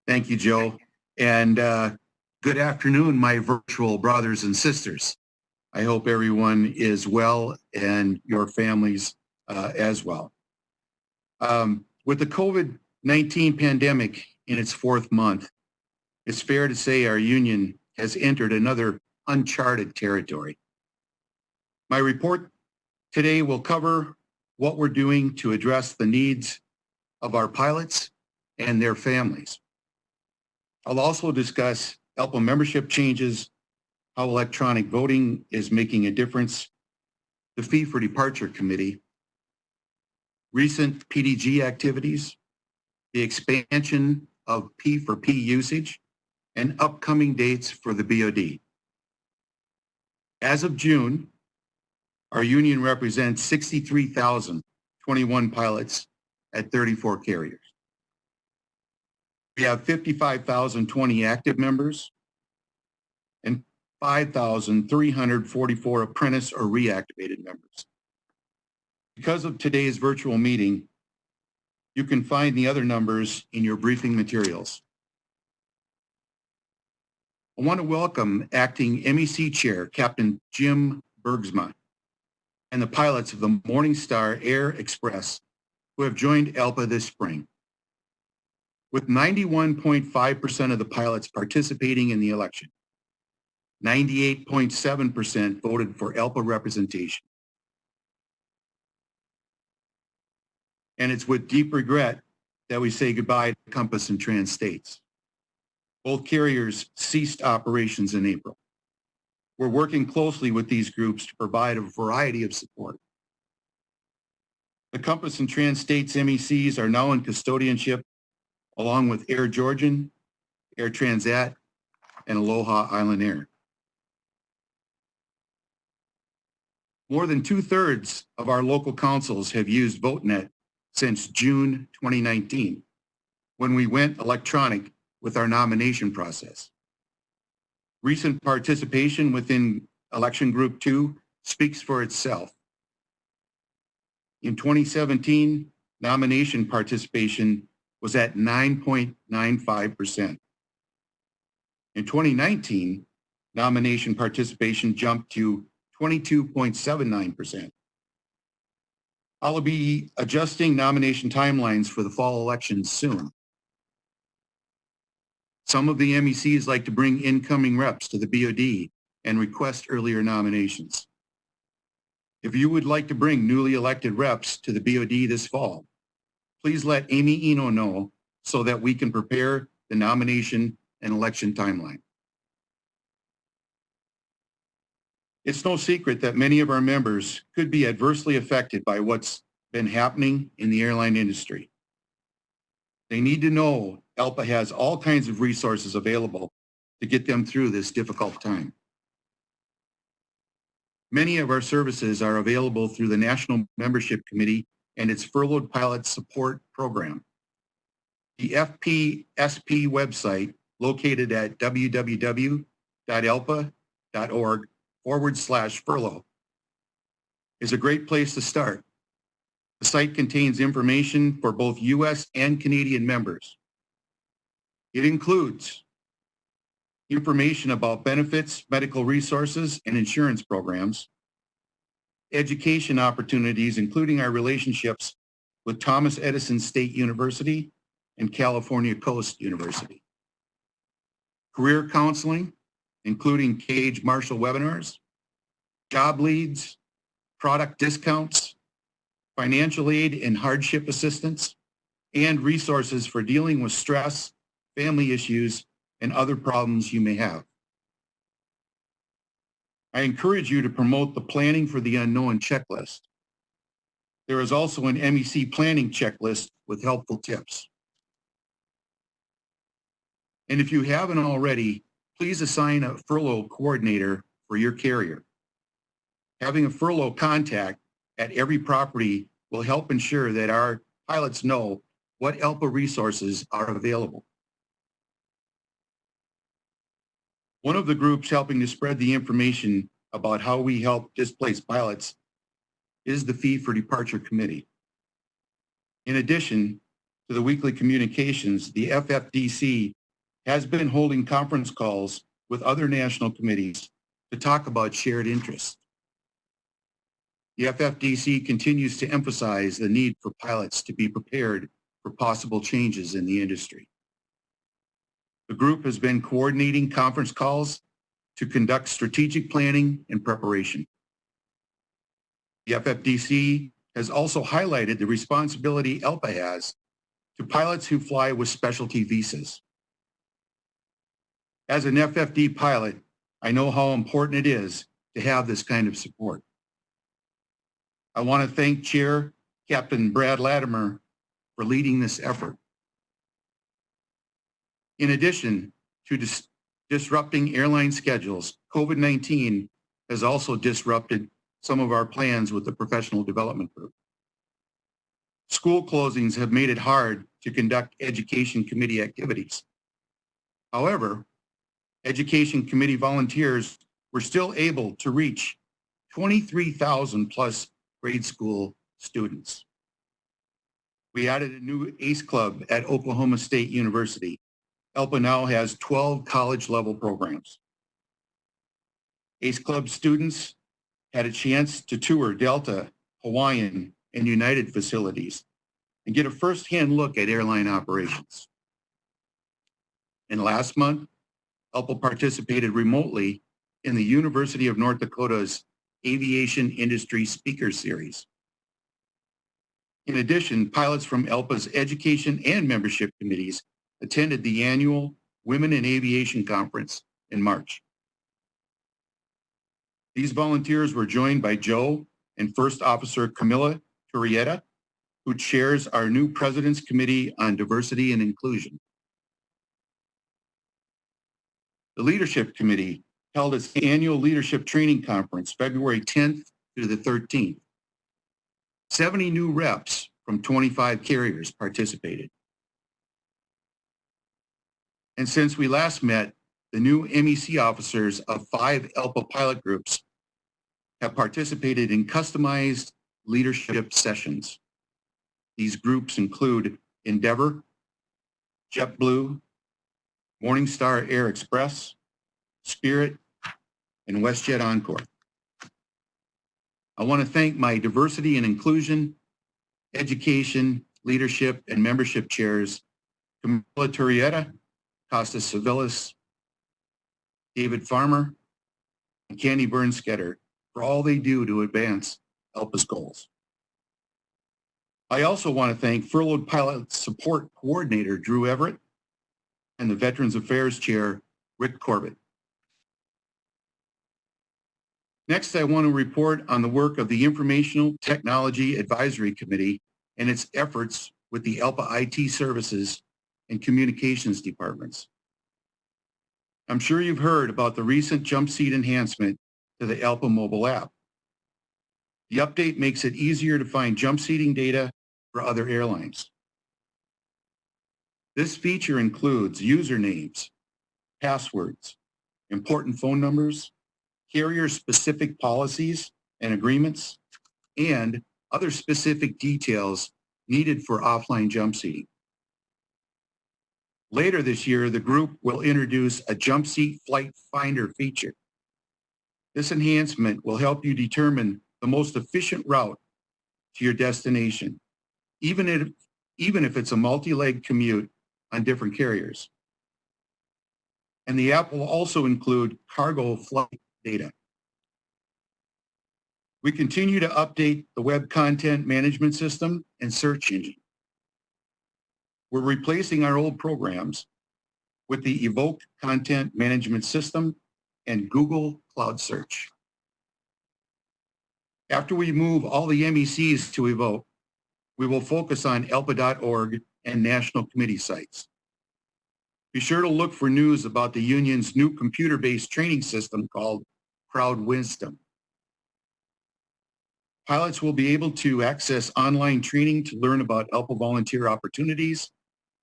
Thank you, Joe. And good afternoon, my virtual brothers and sisters. I hope everyone is well and your families as well. With the COVID-19 pandemic in its fourth month, it's fair to say our union has entered another uncharted territory. My report today will cover what we're doing to address the needs of our pilots and their families. I'll also discuss ALPA membership changes, how electronic voting is making a difference, the Fee for Departure Committee, recent PDG activities, the expansion of P4P usage, and upcoming dates for the BOD. As of June, our union represents 63,021 pilots at 34 carriers. We have 55,020 active members and 5,344 apprentice or reactivated members. Because of today's virtual meeting, you can find the other numbers in your briefing materials. I want to welcome Acting MEC Chair, Captain Jim Bergsma, and the pilots of the Morning Star Air Express who have joined ALPA this spring. With 91.5% of the pilots participating in the election, 98.7% voted for ALPA representation. And it's with deep regret that we say goodbye to Compass and Trans States. Both carriers ceased operations in April. We're working closely with these groups to provide a variety of support. The Compass and Trans States MECs are now in custodianship along with Air Georgian, Air Transat, and Aloha Island Air. More than 2/3 of our local councils have used VoteNet since June 2019, when we went electronic with our nomination process. Recent participation within Election Group 2 speaks for itself. In 2017, nomination participation was at 9.95%. In 2019, nomination participation jumped to 22.79%. I'll be adjusting nomination timelines for the fall elections soon. Some of the MECs like to bring incoming reps to the BOD and request earlier nominations. If you would like to bring newly elected reps to the BOD this fall, please let Amy Eno know so that we can prepare the nomination and election timeline. It's no secret that many of our members could be adversely affected by what's been happening in the airline industry. They need to know ALPA has all kinds of resources available to get them through this difficult time. Many of our services are available through the National Membership Committee and its Furloughed Pilot Support Program. The FPSP website, located at www.alpa.org/furlough, is a great place to start. The site contains information for both U.S. and Canadian members. It includes information about benefits, medical resources, and insurance programs, education opportunities, including our relationships with Thomas Edison State University and California Coast University, career counseling, including Cage Marshall webinars, job leads, product discounts, financial aid and hardship assistance, and resources for dealing with stress, family issues, and other problems you may have. I encourage you to promote the Planning for the Unknown checklist. There is also an MEC planning checklist with helpful tips. And if you haven't already, please assign a furlough coordinator for your carrier. Having a furlough contact at every property will help ensure that our pilots know what ALPA resources are available. One of the groups helping to spread the information about how we help displaced pilots is the Fee for Departure Committee. In addition to the weekly communications, the FFDC has been holding conference calls with other national committees to talk about shared interests. The FFDC continues to emphasize the need for pilots to be prepared for possible changes in the industry. The group has been coordinating conference calls to conduct strategic planning and preparation. The FFDC has also highlighted the responsibility ALPA has to pilots who fly with specialty visas. As an FFD pilot, I know how important it is to have this kind of support. I want to thank Chair Captain Brad Latimer for leading this effort. In addition to disrupting airline schedules, COVID-19 has also disrupted some of our plans with the professional development group. School closings have made it hard to conduct education committee activities. However, education committee volunteers were still able to reach 23,000 plus grade school students. We added a new ACE club at Oklahoma State University. ALPA now has 12 college-level programs. ACE club students had a chance to tour Delta, Hawaiian, and United facilities and get a first-hand look at airline operations. And last month, ALPA participated remotely in the University of North Dakota's Aviation Industry Speaker Series. In addition, pilots from ALPA's education and membership committees attended the annual Women in Aviation Conference in March. These volunteers were joined by Joe and First Officer Camilla Turrieta, who chairs our new President's Committee on Diversity and Inclusion. The Leadership Committee held its annual leadership training conference February 10th through the 13th. 70 new reps from 25 carriers participated. And since we last met, the new MEC officers of 5 ALPA pilot groups have participated in customized leadership sessions. These groups include Endeavor, JetBlue, Morningstar Air Express, Spirit, and WestJet Encore. I want to thank my diversity and inclusion, education, leadership, and membership chairs, Camilla Turrieta, Costa Civilis, David Farmer, and Candy Bernstetter for all they do to advance ALPA's goals. I also want to thank Furloughed Pilot Support Coordinator Drew Everett and the Veterans Affairs Chair Rick Corbett. Next, I want to report on the work of the Informational Technology Advisory Committee and its efforts with the ALPA IT services and communications departments. I'm sure you've heard about the recent jump seat enhancement to the ALPA mobile app. The update makes it easier to find jump seating data for other airlines. This feature includes usernames, passwords, important phone numbers, carrier-specific policies and agreements, and other specific details needed for offline jump seating. Later this year, the group will introduce a jump seat flight finder feature. This enhancement will help you determine the most efficient route to your destination, even if it's a multi-leg commute on different carriers. And the app will also include cargo flight data. We continue to update the web content management system and search engine. We're replacing our old programs with the Evoke Content Management System and Google Cloud Search. After we move all the MECs to Evoke, we will focus on ALPA.org and national committee sites. Be sure to look for news about the union's new computer-based training system called Crowd Wisdom. Pilots will be able to access online training to learn about ALPA volunteer opportunities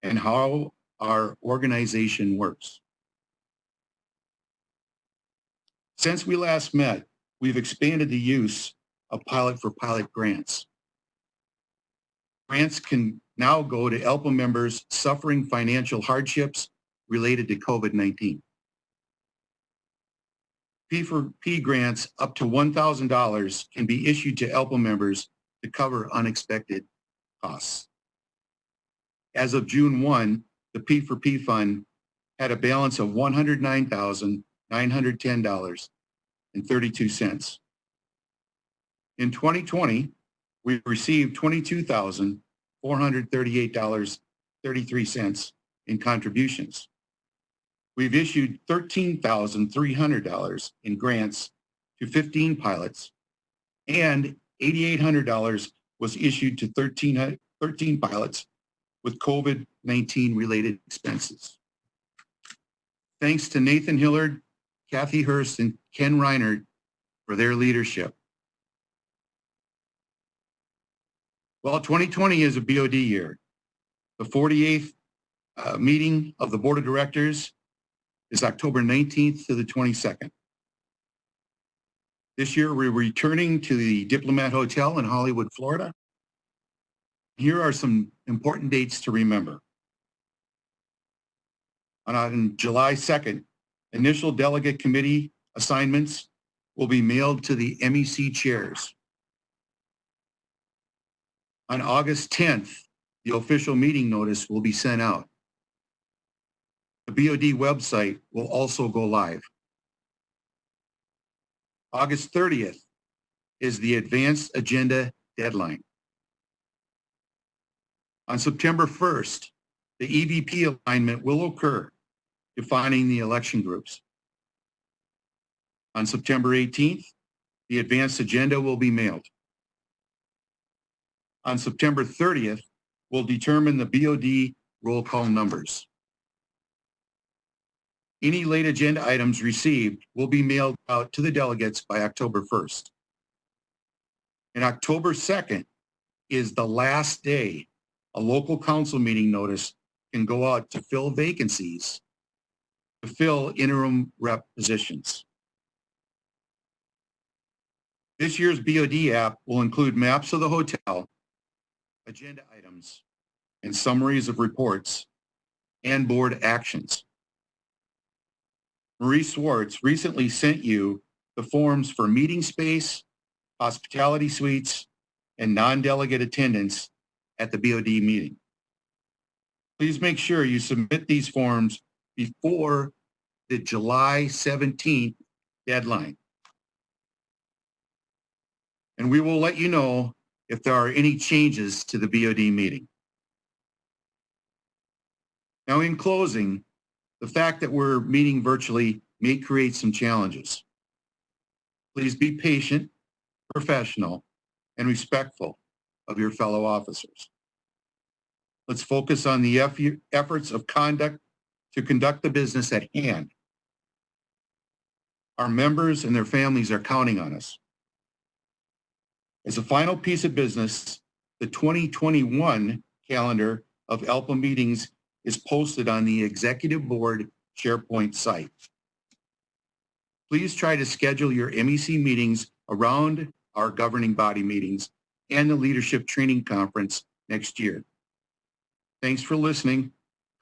and how our organization works. Since we last met, we've expanded the use of Pilot for Pilot grants. Grants can now go to ALPA members suffering financial hardships related to COVID-19. P4P grants up to $1,000 can be issued to ALPA members to cover unexpected costs. As of June 1, the P4P fund had a balance of $109,910.32. In 2020, we received $22,438.33 in contributions. We've issued $13,300 in grants to 15 pilots, and $8,800 was issued to 13 pilots with COVID-19 related expenses. Thanks to Nathan Hillard, Kathy Hurst, and Ken Reinert for their leadership. Well, 2020 is a BOD year. The 48th meeting of the Board of Directors is October 19th to the 22nd. This year, we're returning to the Diplomat Hotel in Hollywood, Florida. Here are some important dates to remember. On July 2nd, initial delegate committee assignments will be mailed to the MEC chairs. On August 10th, the official meeting notice will be sent out. The BOD website will also go live. August 30th is the advanced agenda deadline. On September 1st, the EVP alignment will occur, defining the election groups. On September 18th, the advanced agenda will be mailed. On September 30th, we'll determine the BOD roll call numbers. Any late agenda items received will be mailed out to the delegates by October 1st. And October 2nd is the last day a local council meeting notice can go out to fill vacancies, to fill interim rep positions. This year's BOD app will include maps of the hotel, agenda items, and summaries of reports, and board actions. Marie Swartz recently sent you the forms for meeting space, hospitality suites, and non-delegate attendance at the BOD meeting. Please make sure you submit these forms before the July 17th deadline. And we will let you know if there are any changes to the BOD meeting. Now, in closing, the fact that we're meeting virtually may create some challenges. Please be patient, professional, and respectful of your fellow officers. Let's focus on the efforts of conduct to conduct the business at hand. Our members and their families are counting on us. As a final piece of business, the 2021 calendar of ALPA meetings is posted on the Executive Board SharePoint site. Please try to schedule your MEC meetings around our governing body meetings and the Leadership Training Conference next year. Thanks for listening.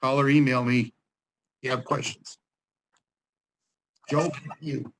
Call or email me if you have questions. Joe, you.